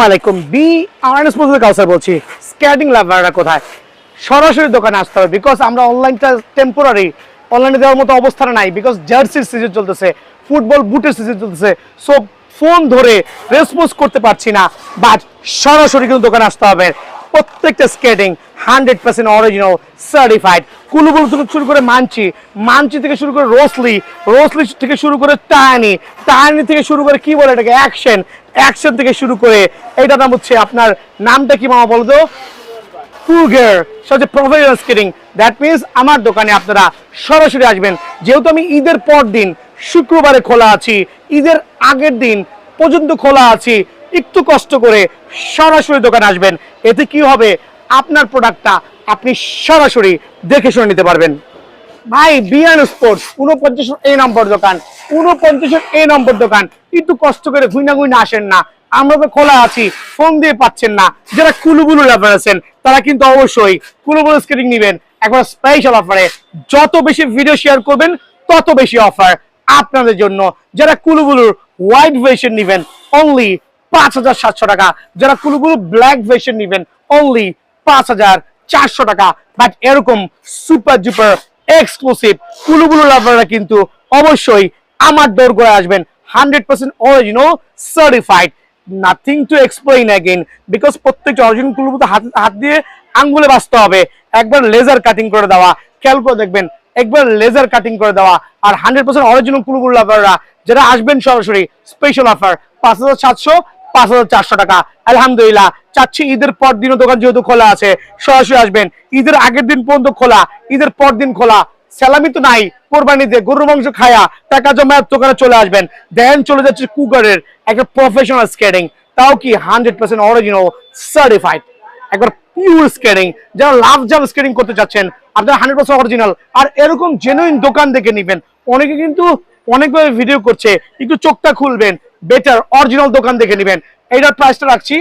আলাইকুম B RNase পদ্ধতি কাউসার বলছি। স্কেটিং লাভাররা কোথায়? সরাসরি দোকানে আসতে হবে, বিকজ আমরা অনলাইনটা টেম্পোরারি, অনলাইনে দেওয়ার মতো অবস্থানে নাই, বিকজ জার্সির সিজন চলতেছে, ফুটবল বুটের সিজন চলতেছে। সো ফোন ধরে রেসপন্স করতে পারছি না, বাট সরাসরি কিন্তু দোকানে আসতে হবে। প্রত্যেকটা স্কেটিং 100% অরিজিনাল সার্টিফাইড। কুলুবুল থেকে শুরু করে মানচি থেকে শুরু করে রোসলি থেকে শুরু করে টায়ানি থেকে শুরু করে কি বলে এটাকে অ্যাকশন থেকে শুরু করে এইটার নাম হচ্ছে আপনার নামটা কি মামা বলো তো? কুগার। সবচেয়ে প্রফেশনাল স্কেটিং। দ্যাট মিনস আমার দোকানে আপনারা সরাসরি আসবেন। যেহেতু আমি ঈদের পর দিন শুক্রবারে খোলা আছি, ঈদের আগের দিন পর্যন্ত খোলা আছি, একটু কষ্ট করে সরাসরি দোকানে আসবেন। এতে কি হবে, আপনার প্রোডাক্টটা আপনি সরাসরি দেখে শুনে নিতে পারবেন। ভাই বিয়ান স্পোর্টস 49 এই নম্বর দোকান, 49 এই নম্বর দোকান। একটু কষ্ট করে গুইনা আসেন না, আমরা তো খোলা আছি, ফোন দিয়ে পাচ্ছেন না। যারা কুলুবুলু লাভার আছেন তারা কিন্তু অবশ্যই কুলুবুলু স্কেটিং নেবেন একবার স্পেশাল অফারে। যত বেশি ভিডিও শেয়ার করবেন তত বেশি অফার আপনাদের জন্য। যারা কুলুবুলুর হোয়াইট ভার্সন নেবেন অনলি 5,700 টাকা, যারা কুলুবুলু ব্ল্যাক ভার্সন নেবেন অনলি 5,400 টাকা। বাট এরকম সুপার ডুপার এক্সক্লুসিভ কুলুবুলু লাভাররা কিন্তু অবশ্যই আমার ডোর করে আসবেন। 100% original certified, nothing to explain again, because প্রত্যেকটা অরিজিনাল কুলুবুলু হাত দিয়ে আঙ্গুলে বাঁচতে হবে। একবার লেজার কাটিং করে দেওয়া, খেয়াল করে দেখবেন, একবার লেজার কাটিং করে দেওয়া। আর 100% অরিজিনাল কুলুবুলু লাভাররা যারা আসবেন সরাসরি স্পেশাল অফার 5,700 5,400 টাকা। আলহামদুলিল্লাহ চাচ্ছি ঈদের পর দিনও দোকান যেহেতু খোলা আছে, সরাসরি আসবেন। ঈদের আগের দিন পর্যন্ত খোলা, ঈদের পর দিন খোলা। স্যালামি তো নাই, কোরবানিতে গরুর মাংস খায়া টাকা জমা দোকানে চলে আসবেন। দেন চলে যাচ্ছে কুগারের একটা প্রফেশনাল স্কেটিং, তাও কি 100% অরিজিনাল সার্টিফাইড, একবার পিওর স্কেটিং। যারা লাভ জাম স্কেটিং করতে চাচ্ছেন আপনারা 100% অরিজিনাল আর এরকম জেনুইন দোকান দেখে নিবেন। অনেকে কিন্তু অনেকভাবে ভিডিও করছে, একটু চোখটা খুলবেন, বেটার অরিজিনাল দোকান দেখে নেবেন। এইটার প্রাইসটা রাখছি,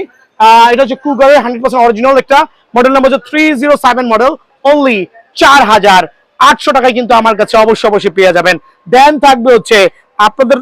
এটা হচ্ছে কুগারের 100% অরিজিনাল একটা মডেল নাম্বার হচ্ছে 307 মডেল, অনলি 4,800 টাকায় কিন্তু আমার কাছে অবশ্যই পেয়ে যাবেন। দেন থাকবে হচ্ছে আপনাদের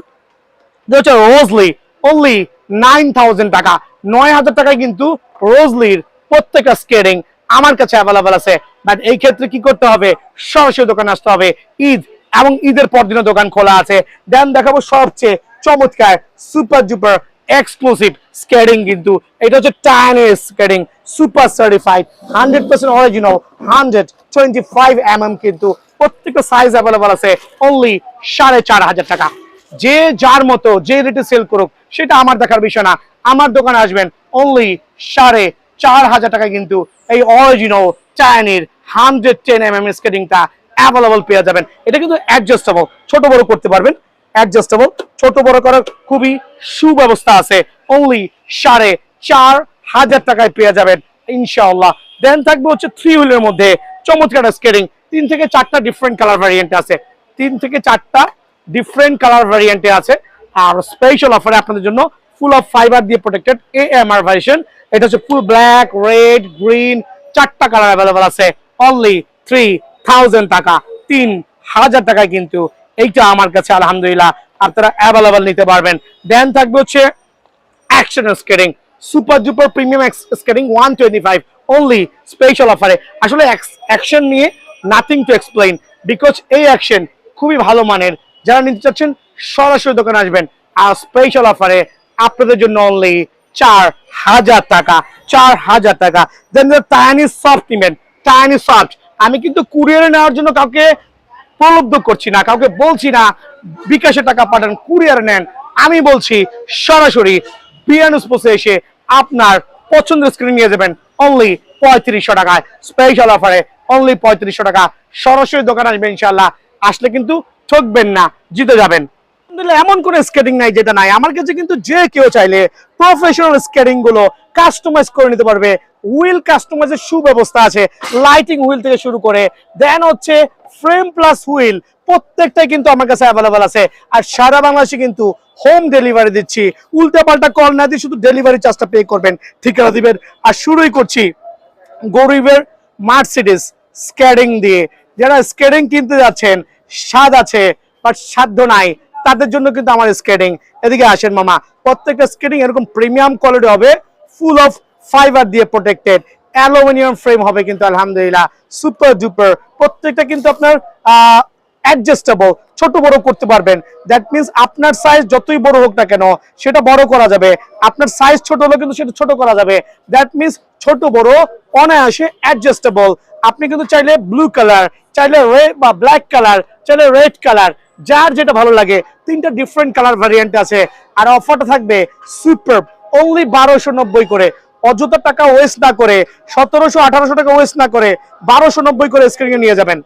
হচ্ছে রোজলি, অনলি 9,000 টাকা, 9,000 টাকায় কিন্তু রোজলির প্রত্যেকটা স্কেটিং আমার কাছে অ্যাভেলেবেল আছে। বাট এই ক্ষেত্রে কি করতে হবে, সরাসরি দোকানে আসতে হবে। ঈদ এবং ঈদের পর দিনও দোকান খোলা আছে। দেন দেখাবো সবচেয়ে চমৎকার সুপার ডুপার এক্সক্লুসিভ স্কেটিং, কিন্তু এটা হচ্ছে টায়ানের স্কেটিং, সুপার সার্টিফাইড, 100% অরিজিনাল, 125 কিন্তু প্রত্যেকটা সাইজ অ্যাভেলেবেল আছে। অনলি 4,500 টাকা। যে যার মতো যে রেটে সেল করুক সেটা আমার দেখার বিষয় না, আমার দোকানে আসবেন অনলি 4,500 টাকা কিন্তু এই অরিজিনাল টায়ানের 110 স্কেটিংটা অ্যাভেলেবল পেয়ে যাবেন। এটা কিন্তু অ্যাডজাস্টেবল, ছোট বড় করতে পারবেন, অ্যাডজাস্টেবল, ছোট বড় করার খুবই সুব্যবস্থা আছে। অনলি 4,500 টাকায় পেয়ে যাবেন ইনশাআল্লাহ। দেন থাকবে হচ্ছে 3 হুইলের মধ্যে চমৎকার স্কেটিং, 3 থেকে 4টা ডিফারেন্ট কালার ভ্যারিয়েন্ট আছে, 3 থেকে 4টা ডিফারেন্ট কালার ভ্যারিয়েন্টে আছে। আর স্পেশাল অফারে আপনাদের জন্য ফুল অফ ফাইবার দিয়ে প্রোটেক্টেড AMR ভার্সন, এটা হচ্ছে ফুল ব্ল্যাক, রেড, গ্রিন, 4টা কালার অ্যাভেলেবল আছে। অনলি 3,000 টাকা, 3,000 টাকায় কিন্তু এইটা আমার কাছে আলহামদুলিল্লাহ আপনারা অ্যাভেলেবল নিতে পারবেন। দেন থাকবে হচ্ছে action skating, super duper premium skating 125, only special অফারে। আসলে অ্যাকশন নিয়ে নাথিং টু এক্সপ্লেইন, বিকজ এই অ্যাকশন খুবই ভালো মানের। যারা নিতে চাচ্ছেন সরাসরি দোকানে আসবেন। আর স্পেশাল অফারে আপনাদের জন্য অনলি 4,000 টাকা, 4,000 টাকা। দেন টাইনি সফট নেবেন, টাইনি সফট। আমি কিন্তু কুরিয়ারে নেওয়ার জন্য কাউকে প্রলুব্ধ করছি না, কাউকে বলছি না বিকাশে টাকা পাঠান, কুরিয়ারে নেন। আমি বলছি সরাসরি বিয়ান স্পোর্টসে এসে আপনার পছন্দের স্ক্রিন নিয়ে যাবেন অনলি 3,500 টাকায়, স্পেশাল অফারে অনলি 3,500 টাকা। সরাসরি দোকান আসবেন ইনশাআল্লাহ, আসলে কিন্তু ঠকবেন না, জিতে যাবেন। এমন কোন স্কেটিং নাই যেটা নাই আমার কাছে, কিন্তু যে কেউ চাইলে প্রফেশনাল স্কেটিং গুলো কাস্টমাইজ করে নিতে পারবে। হুইল কাস্টমাইজের সুব্যবস্থা আছে, লাইটিং হুইল থেকে শুরু করে দেন হচ্ছে ফ্রেম প্লাস হুইল, প্রত্যেকটাই কিন্তু আমার কাছে অ্যাভেলেবল আছে। আর সারা বাংলাদেশে কিন্তু হোম ডেলিভারি দিচ্ছি, উল্টা পাল্টা কল না দিয়ে শুধু ডেলিভারি চার্জটা পে করবেন, ঠিকানা দিবেন। আর শুরুই করছি গরিবের মার্সিডিজ স্কেটিং দিয়ে। যারা স্কেটিং কিনতে যাচ্ছেন, স্বাদ আছে বাট সাধ্য নাই, তাদের জন্য কিন্তু আমার স্কেটিং। এদিকে আসেন মামা, প্রত্যেকটা স্কেটিং এরকম প্রিমিয়াম কোয়ালিটি হবে, ফুল অফ ফাইবার দিয়ে প্রোটেক্টেড, অ্যালুমিনিয়াম ফ্রেম হবে কিন্তু আলহামদুলিল্লাহ সুপার ডুপার। প্রত্যেকটা কিন্তু আপনার অ্যাডজাস্টেবল, ছোট বড় করতে পারবেন। দ্যাট মিনস আপনার সাইজ যতই বড় হোক না কেন সেটা বড় করা যাবে, আপনার সাইজ ছোট হলে কিন্তু সেটা ছোট করা যাবে। দ্যাট মিনস ছোট বড় অনায়াসে অ্যাডজাস্টেবল। আপনি কিন্তু চাইলে ব্লু কালার, চাইলে রেড বা ব্ল্যাক কালার, চাইলে রেড কালার, যার যেটা ভালো লাগে, তিনটা ডিফারেন্ট কালার ভ্যারিয়েন্ট আছে। আর অফারটা থাকবে সুপার, অনলি 1290 করে। অযথা টাকা ওয়েস্ট না করে, 1700-1800 টাকা ওয়েস্ট না করে 1290 করে স্ক্রিনে নিয়ে যাবেন।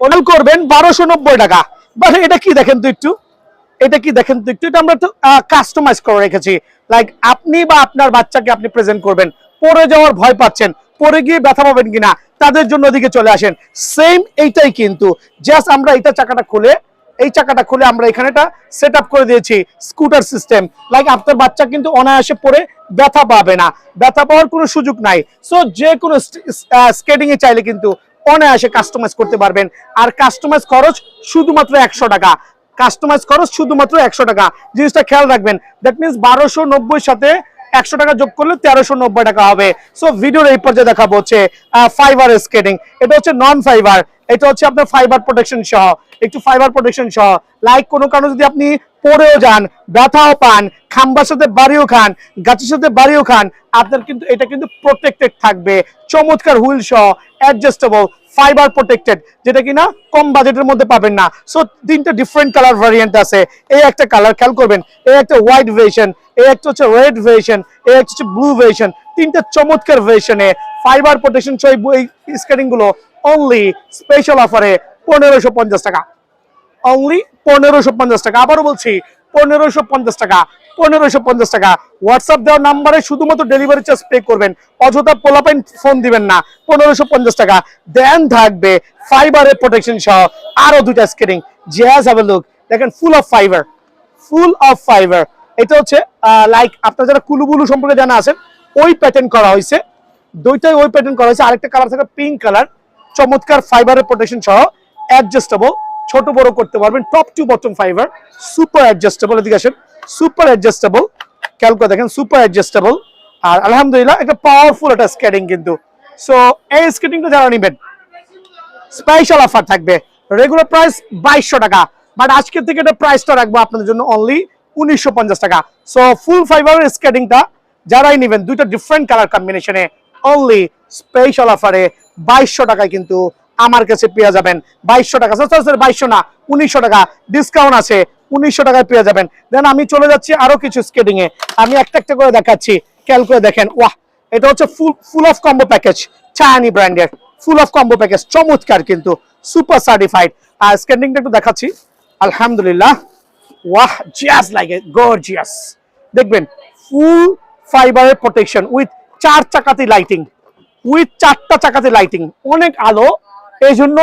অর্ডার করবেন 1290 টাকা। বাট এটা কি দেখেন তো একটু, এটা কি দেখেন তো একটু, এটা আমরা তো কাস্টমাইজ করে রেখেছি। লাইক আপনি বা আপনার বাচ্চাকে আপনি প্রেজেন্ট করবেন, পরে যাওয়ার ভয় পাচ্ছেন, পরে গিয়ে ব্যথা পাবেন কিনা, তাদের জন্য ওদিকে চলে আসেন। সেম এইটাই কিন্তু, জাস্ট আমরা এইটা চাকাটা খুলে, এই চাকাটা খুলে আমরা এখানে এটা সেট আপ করে দিয়েছি স্কুটার সিস্টেম। লাইক আপনার বাচ্চা কিন্তু অনায়াসে পরে ব্যথা পাবে না, ব্যথা পাওয়ার কোনো সুযোগ নাই। সো যে কোনো স্কেটিং এ চাইলে কিন্তু অনায়াসে কাস্টমাইজ করতে পারবেন। আর কাস্টমাইজ খরচ শুধুমাত্র 100 টাকা, কাস্টমাইজ খরচ শুধুমাত্র 100 টাকা। জিনিসটা খেয়াল রাখবেন, দ্যাট মিনস 1290 সাথে 100 টাকা যোগ করলে 1390 টাকা হবে। সো ভিডিওর এই পর্যায়ে দেখাবো হচ্ছে ফাইবার স্কেটিং। এটা হচ্ছে নন ফাইবার, এটা হচ্ছে আপনার ফাইবার প্রোটেকশন সহ, একটু ফাইবার প্রোটেকশন সহ। লাইক কোনো কারণে যদি আপনি পড়েও যান, ব্যথাও পান, খাম্বার সাথে বাড়িও খান, গাছের সাথে বাড়িও খান, আপনার কিন্তু এটা কিন্তু প্রোটেক্টেড থাকবে। চমৎকার হুইল সহ, অ্যাডজাস্টেবল, ফাইবার প্রোটেক্টেড, যেটা কিনা কম বাজেটের মধ্যে পাবেন না। সো তিনটা ডিফারেন্ট কালার ভ্যারিয়েন্ট আছে। এই একটা কালার খেয়াল করবেন, এই একটা হোয়াইট ভেরিয়েশন, এই একটা হচ্ছে রেড ভেরিয়েশন, এই একটা হচ্ছে ব্লু ভেরিয়েশন। তিনটা চমৎকার ভেরিয়েশনে ফাইবার প্রোটেকশন সহ এই স্কেটিং গুলো অনলি স্পেশাল অফারে 1550 টাকা, অনলি 1550 টাকা। আবারও বলছি 1550 টাকা, 1550 টাকা। হোয়াটসঅ্যাপ দেওয়ার নাম্বারে শুধুমাত্র ডেলিভারি চার্জ পে করবেন, অযথা পোলাপাইন ফোন দিবেন না। 1550 টাকা দেন থাকবে ফাইবারের প্রোটেকশন সহ আরো দুইটা skating. Just have a look, দেখেন full of fibre, full of fibre. এটা হচ্ছে লাইক আপনারা যারা কুলুবুলু সম্পর্কে জানা আছেন, ওই প্যাটার্ন করা হয়েছে, দুইটাই ওই প্যাটার্ন করা হয়েছে। আরেকটা কালার থাকে পিঙ্ক কালার, চমৎকার ফাইবারের প্রোটেকশন সহ, অ্যাডজাস্টেবল, ছোট বড় করতে পারবেন। Top to bottom fibre, super adjustable. এদিকে আসেন, সুপার অ্যাডজাস্টেবল, খেয়াল করে দেখেন সুপার অ্যাডজাস্টেবল। আর আলহামদুলিল্লাহ একটা পাওয়ারফুল একটা স্কেটিং কিন্তু। সো এই স্কেটিংটা যারা নেবেন স্পেশাল অফার থাকবে। রেগুলার প্রাইস 2200 টাকা, বাট আজকের থেকে এটা প্রাইসটা রাখবো আপনাদের জন্য অনলি 1950 টাকা। সো ফুল ফাইবারের স্কেটিংটা যারাই নেবেন দুইটা ডিফারেন্ট কালার কম্বিনেশনে অনলি স্পেশাল অফারে 2200 টাকায় কিন্তু আমার কাছে পেয়ে যাবেন। 2200 টাকা, 2200 না 1900 টাকা ডিসকাউন্ট আছে, 1900 টাকায় পেয়ে যাবেন। দেন আমি চলে যাচ্ছি আরো কিছু স্কেটিং এ, আমি একটা একটা করে দেখাচ্ছি, খেয়াল করে দেখেন। ওয়াহ, এটা হচ্ছে ফুল অফ কম্বো প্যাকেজ, চায়নি ব্র্যান্ডের ফুল অফ কম্বো প্যাকেজ, চমৎকার কিন্তু সুপার সার্টিফাইড। আর স্কেটিংটা একটু দেখাচ্ছি, আলহামদুলিল্লাহ, ওয়াহ, জাস্ট লাইক এ গর্জিয়াস। দেখবেন ফুল ফাইবারের প্রোটেকশন উইথ 4 চাকাতে লাইটিং, উইথ 4টা চাকাতে লাইটিং, অনেক আলো, এই জন্য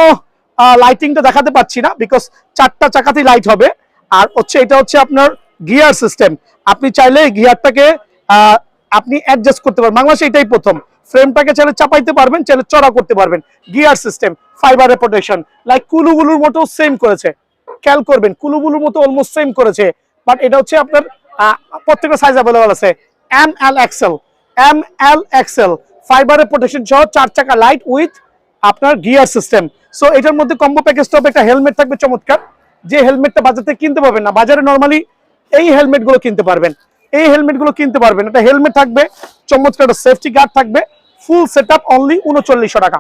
লাইটিংটা দেখাতে পাচ্ছি না, বিকজ 4টা চাকাতে লাইট হবে। আর হচ্ছে এটা হচ্ছে আপনার গিয়ার সিস্টেম, আপনি চাইলে গিয়ারটাকে আপনি অ্যাডজাস্ট করতে পারবেন। বাংলাদেশে এটাই প্রথম, ফ্রেমটাকে চাইলে চাপাইতে পারবেন, চাইলে চড়া করতে পারবেন। গিয়ার সিস্টেম, ফাইবারের প্রোটেকশন, লাইক কুলুবুলুর মতো সেম করেছে, খেয়াল করবেন কুলুবুলুর মতো অলমোস্ট সেম করেছে। বাট এটা হচ্ছে আপনার প্রত্যেকটা সাইজ অ্যাভেলেবল আছে, ML XL, ML XL ফাইবারের প্রোটেকশন সহ 4 চাকা লাইট উইথ আপনার গিয়ার সিস্টেম। সো এটার মধ্যে কম্বো প্যাকেজটা হবে, একটা হেলমেট থাকবে চমৎকার, যে হেলমেটটা বাজার থেকে কিনতে পারবেন না। বাজারে নরমালি এই হেলমেটগুলো কিনতে পারবেন, এই হেলমেটগুলো কিনতে পারবেন। একটা হেলমেট থাকবে চমৎকার, একটা সেফটি গার্ড থাকবে, ফুল সেটআপ অনলি 3900 টাকা,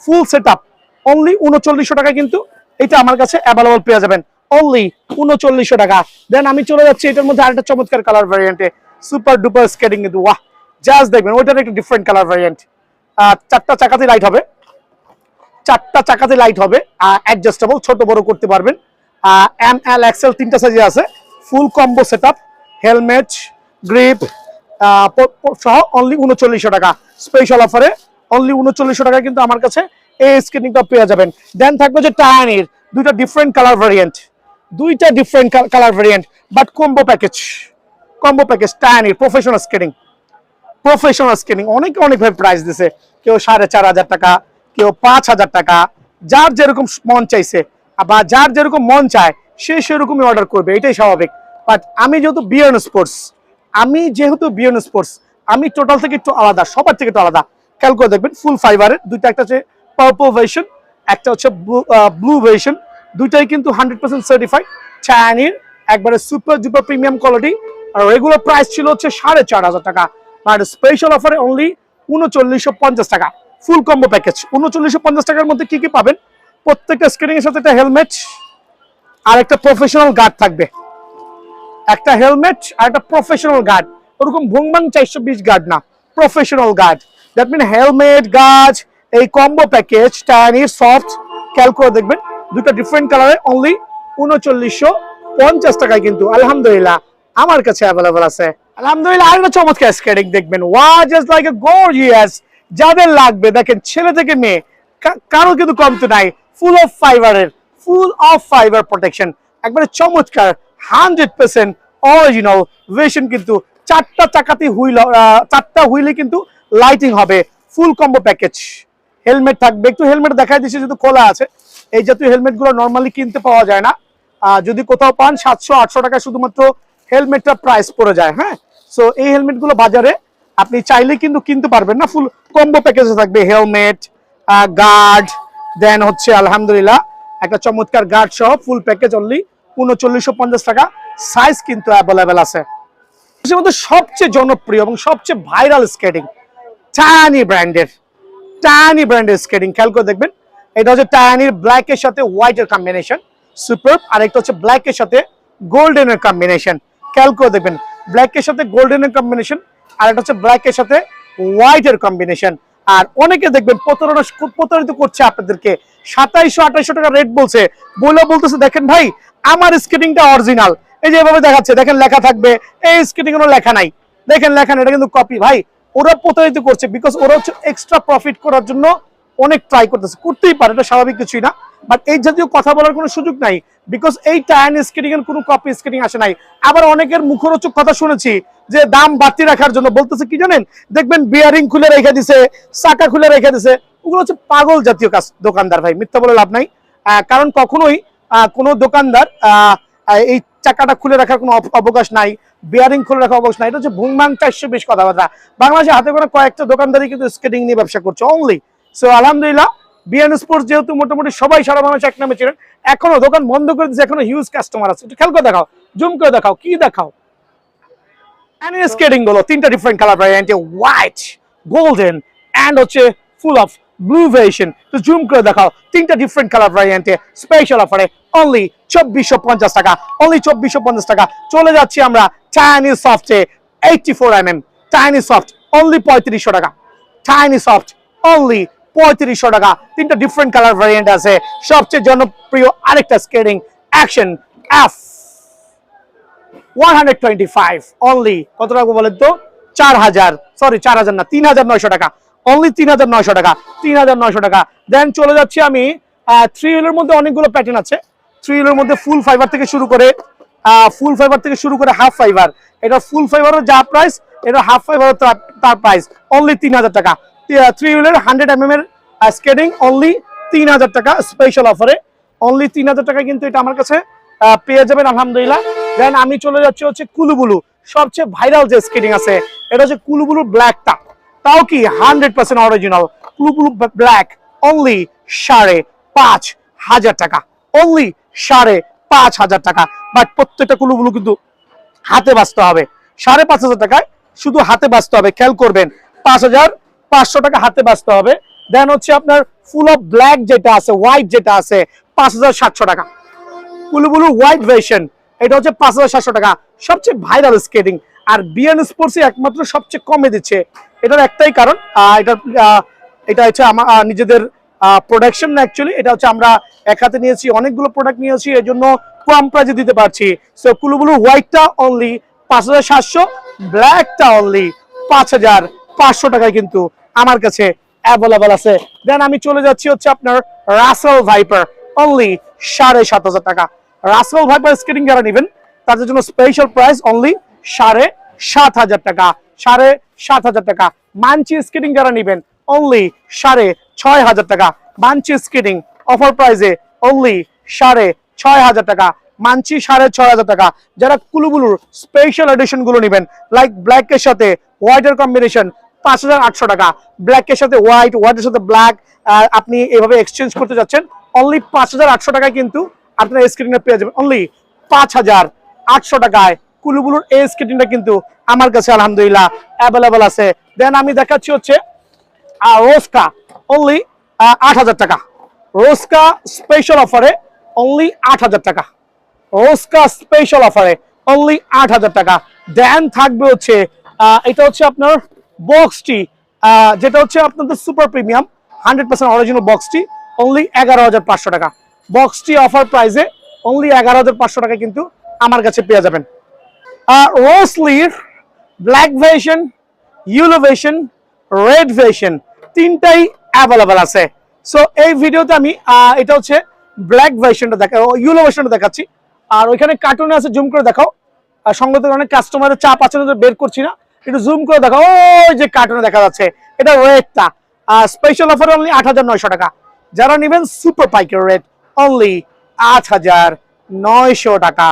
ফুল সেটআপ অনলি 3900 টাকা কিন্তু এটা আমার কাছে অ্যাভেলেবল পেয়ে যাবেন অনলি 3900 টাকা। দেন আমি চলে যাচ্ছি এটার মধ্যে আরেকটা চমৎকার কালার ভ্যারিয়েন্টে, সুপার ডুপার স্কেটিং কিন্তু। ওয়াহ, জাস্ট দেখবেন ওইটার একটা ডিফারেন্ট কালার ভ্যারিয়েন্ট। 4টা চাকাতে লাইট হবে, 4টা চাকাতে লাইট হবে, অ্যাডজাস্টেবল, ছোট বড় করতে পারবেন। ML XL 3টা সাইজে আছে, full combo setup, helmet, grip সহ অনলি 3900 টাকা। স্পেশাল অফারে অনলি 3900 টাকা কিন্তু আমার কাছে এই স্কেটিংটা পেয়ে যাবেন। দেন থাকবে যে টায়ানির দুইটা ডিফারেন্ট কালার ভ্যারিয়েন্ট, দুইটা different colour variant, but combo package, combo package টায়ানির প্রফেশনাল স্কেটিং, প্রফেশনাল স্কেটিং। অনেকে অনেকভাবে প্রাইস দিছে, কেউ 4500 টাকা, কেউ 5000 টাকা, যার যেরকম মন চাইছে বা যার যেরকম মন চায় সে সেরকমই অর্ডার করবে, এটাই স্বাভাবিক। বাট আমি যেহেতু বিয়ন স্পোর্টস, আমি টোটাল থেকে একটু আলাদা, সবার থেকে একটু আলাদা। খেয়াল করে দেখবেন ফুল ফাইবারের দুইটা, একটা হচ্ছে পার্পল ভার্সন, একটা হচ্ছে ব্লু ভার্সন। দুইটাই কিন্তু 100% সার্টিফাইড চায়নির, একবারে সুপার ডুপার প্রিমিয়াম কোয়ালিটি। আর রেগুলার প্রাইস ছিল হচ্ছে 4,500 টাকা, আর স্পেশাল অফারে অনলি 3950 টাকা। ফুল কম্বো প্যাকেজ 3950 টাকার মধ্যে কি কি পাবেন? প্রত্যেকটা স্ক্রিনিং এর সাথে একটা হেলমেট আর একটা প্রফেশনাল গার্ড থাকবে। একটা হেলমেট আর একটা প্রফেশনাল গার্ড, ওরকম ভুংবাং 420 গার্ড না, professional guard. That mean helmet guard, এই কম্বো প্যাকেজ টায়ানির সফট। খেয়াল করে দেখবেন দুটো ডিফারেন্ট কালারে অনলি 3950 টাকায় কিন্তু আলহামদুলিল্লাহ আমার কাছে অ্যাভেলেবল আছে। আলহামদুলিল্লাহ আরেকটা চমৎকার স্কেটিং দেখবেন, wow just like a gorgeous. যাদের লাগবে দেখেন, ছেলে থেকে মেয়ে কারো কিন্তু কমতে নাই। ফুল অফ ফাইবার প্রোটেকশন, একবারে চমৎকার 100% অরিজিনাল ভার্সন। কিন্তু চারটা চাকাতে হুইল, চারটা হুইলে কিন্তু লাইটিং হবে। ফুল কম্বো প্যাকেজ, হেলমেট থাকবে। একটু হেলমেট দেখাই দিচ্ছি, যেহেতু খোলা আছে। এই জাতীয় হেলমেট গুলো নর্মালি কিনতে পাওয়া যায় না, যদি কোথাও পান 700-800 টাকা শুধুমাত্র হেলমেটটা প্রাইস পড়ে যায়। হ্যাঁ, সো এই হেলমেট গুলো বাজারে আপনি চাইলে কিন্তু কিনতে পারবেন না। ফুল কম্বো প্যাকেজে থাকবে হেলমেট, গার্ড, দেন হচ্ছে আলহামদুলিল্লাহ একটা চমৎকার গার্ড সহ ফুল প্যাকেজ অনলি 3950 টাকা। সাইজ কিন্তু অ্যাভেলেবেল আছে। এর মধ্যে সবচেয়ে জনপ্রিয় এবং সবচেয়ে ভাইরাল স্কেটিং টায়ানি ব্র্যান্ডের স্কেটিং। খেয়াল করে দেখবেন, এটা হচ্ছে টায়ানির ব্ল্যাক এর সাথে হোয়াইট এর কম্বিনেশন, সুপার। আর একটা হচ্ছে ব্ল্যাক এর সাথে গোল্ডেন এর কম্বিনেশন। খেয়াল করে দেখবেন, ব্ল্যাক এর সাথে গোল্ডেন এর কম্বিনেশন, আর একটা হচ্ছে ব্ল্যাক এর সাথে হোয়াইট এর কম্বিনেশন। আর অনেকে দেখবেন প্রতারিত করছে আপনাদেরকে, 2700-2800 টাকা রেট বলছে, বলতেছে দেখেন ভাই আমার স্কেটিংটা অরিজিনাল। এই যে এভাবে দেখাচ্ছে, দেখেন লেখা থাকবে, এই স্কেটিং কোনো লেখা নাই, দেখেন লেখা নেই, এটা কিন্তু কপি। ভাই ওরা প্রতারিত করছে, বিকজ ওরা হচ্ছে এক্সট্রা প্রফিট করার জন্য অনেক ট্রাই করতেছে, করতেই পারে, এটা স্বাভাবিক কিছুই না। বাট এই জাতীয় কথা বলার কোনো সুযোগ নাই, বিকজ এই টায়ান স্কেটিং এর কোনো কপি স্কেটিং আসে নাই। আবার অনেকের মুখরোচক কথা শুনেছি যে দাম বাড়তি রাখার জন্য বলতেছে কি জানেন, দেখবেন বিয়ারিং খুলে রেখে দিছে, চাকা খুলে রেখে দিছে। ওগুলো হচ্ছে পাগল জাতীয় কাজ দোকানদার ভাই, মিথ্যা বলে লাভ নাই। কারণ কখনোই কোনো দোকানদার এই চাকাটা খুলে রাখার কোনো অবকাশ নাই, বিয়ারিং খুলে রাখার অবকাশ নাই। এটা হচ্ছে ভুংবাং 420 কথাবার্তা। বাংলাদেশে হাতে গোনা কয়েকটা দোকানদারই কিন্তু স্কেটিং নিয়ে ব্যবসা করছে অনলি। সো আলহামদুলিল্লাহ বিএন স্পোর্টস যেহেতু মোটামুটি সবাই সারা বাংলাদেশে এক নামে ছিলেন, এখনো দোকান বন্ধ করে দিচ্ছে, এখনো হিউজ কাস্টমার আছে। একটু খেয়াল করে দেখাও, জুম করে দেখাও, কি দেখাও। স্কেটিং গুলো তিনটা ডিফারেন্ট কালার ভ্যারিয়েন্টে, হোয়াইট, গোল্ডেন এন্ড হচ্ছে ফুল অফ ব্লু ভেরিয়েশন। তো জুম করে দেখাও, তিনটা ডিফারেন্ট কালার ভ্যারিয়েন্টে স্পেশাল অফারে অনলি 2450 টাকা, অনলি 2450 টাকা। চলে যাচ্ছি আমরা চাইনিজ সফটে 84mm চাইনিজ সফট অনলি 3500 টাকা। চাইনিজ সফট অনলি 3500 টাকা। তিনটা ডিফারেন্ট কালার ভ্যারিয়েন্ট আছে। সবচেয়ে জনপ্রিয় আরেকটা স্কেটিং অ্যাকশন এফ 125 অনলি কত টাকা বলেন তো? 4000, সরি 4000 না, 3900 টাকা, অনলি 3900 টাকা, 3900 টাকা। দেন চলে যাচ্ছি আমি থ্রি হুইলের মধ্যে অনেকগুলো প্যাটার্ন আছে। থ্রি হুইলের মধ্যে ফুল ফাইবার থেকে শুরু করে হাফ ফাইবার। এটা ফুল ফাইবারের যা প্রাইস, এটা হাফ ফাইবারের তার প্রাইস অনলি 3000 টাকা। থ্রি হুইলের 100mm এর স্কেটিং অনলি 3000 টাকা স্পেশাল অফারে, অনলি 3000 টাকা কিন্তু এটা আমার কাছে পেয়ে যাবেন আলহামদুলিল্লাহ। দেন আমি চলে যাচ্ছি হচ্ছে কুলুবুলু, সবচেয়ে ভাইরাল যে স্কেটিং আছে এটা হচ্ছে কুলুবুলু ব্ল্যাকটা, তাও কি 100% অরিজিনাল কুলুবুলু ব্ল্যাক অনলি 5500 টাকা, অনলি 5500 টাকা। বাট প্রত্যেকটা কুলুবুলু কিন্তু হাতে বাঁচতে হবে, 5500 টাকায় শুধু হাতে বাঁচতে হবে। খেয়াল করবেন 5500 টাকা হাতে বাঁচতে হবে। দেন হচ্ছে আপনার ফুল অফ ব্ল্যাক যেটা আছে, হোয়াইট যেটা আছে 5700 টাকা। কুলুবুলু হোয়াইট ভার্সন এটা হচ্ছে 5700 টাকা, সবচেয়ে ভাইরাল স্কেটিং। আর বিএন স্পোর্টস একমাত্র সবচেয়ে কমে দিচ্ছে, এটার একটাই কারণ, এটা হচ্ছে আমার নিজেদের প্রোডাকশন না, অ্যাকচুয়ালি এটা হচ্ছে আমরা এক হাতে নিয়েছি, অনেকগুলো প্রোডাক্ট নিয়েছি, এই জন্য কম প্রাইসে দিতে পারছি। সো কুলুবুলু হোয়াইটটা অনলি 5700, ব্ল্যাকটা অনলি 5500 টাকায় কিন্তু আমার কাছে অ্যাভেলেবল আছে। দেন আমি চলে যাচ্ছি হচ্ছে আপনার রাসেল ভাইপার অনলি 7500 টাকা। রাসেল ভাইপার স্কেটিং যারা নেবেন তাদের জন্য স্পেশাল প্রাইস অনলি 7500 টাকা, 7500 টাকা। মানচি স্কেটিং যারা নেবেন অনলি 6500 টাকা। মানচি স্কেটিং অফার প্রাইসে অনলি 6500 টাকা, মানচি 6500 টাকা। যারা কুলুবুলুর স্পেশাল এডিশন গুলো নেবেন লাইক ব্ল্যাক এর সাথে হোয়াইটের কম্বিনেশন 5,800 টাকা, ব্ল্যাকের সাথে হোয়াইট, হোয়াইটের সাথে ব্ল্যাক, আপনি এভাবে এক্সচেঞ্জ করতে যাচ্ছেন অনলি 5,800 টাকায় কিন্তু আপনার স্ক্রিনে পেয়ে যাবেন, অনলি 5,800 টাকায়। কুলুবুলুর এই স্কেটিংটা কিন্তু আমার কাছে আলহামদুলিল্লাহ অ্যাভেলেবল আছে। দেন আমি দেখাচ্ছি হচ্ছে রোস্কা, অনলি 8,000 টাকা। রোস্কা স্পেশাল অফারে অনলি 8,000 টাকা। রোস্কা স্পেশাল অফারে অনলি 8,000 টাকা। দেন থাকবে হচ্ছে এটা হচ্ছে আপনার বক্সটি, যেটা হচ্ছে আপনাদের সুপার প্রিমিয়াম 100% অরিজিনাল বক্সটি, অনলি 11,500 টাকা। বক্সটি অফার প্রাইসে অনলি 11,500 টাকা কিন্তু আমার কাছে পেয়ে যাবেন। রোসলির black version, yellow version, red version তিনটাই অ্যাভেলেবল আছে। সো এই ভিডিওতে আমি এটা হচ্ছে ব্ল্যাক ভার্সনটা দেখা, ইয়েলো ভার্সনটা দেখাচ্ছি। আর ওইখানে কার্টুনে আছে, জুম করে দেখাও। আর সঙ্গত অনেক কাস্টমারের চাপ আছে না, বের করছি না, একটু জুম করে দেখাও। ওই যে কার্টুনে দেখা যাচ্ছে, এটা রেডটা স্পেশাল অফার অনলি 8,900 টাকা। যারা নেবেন সুপার পাইকারি রেট অনলি 8,900 টাকা।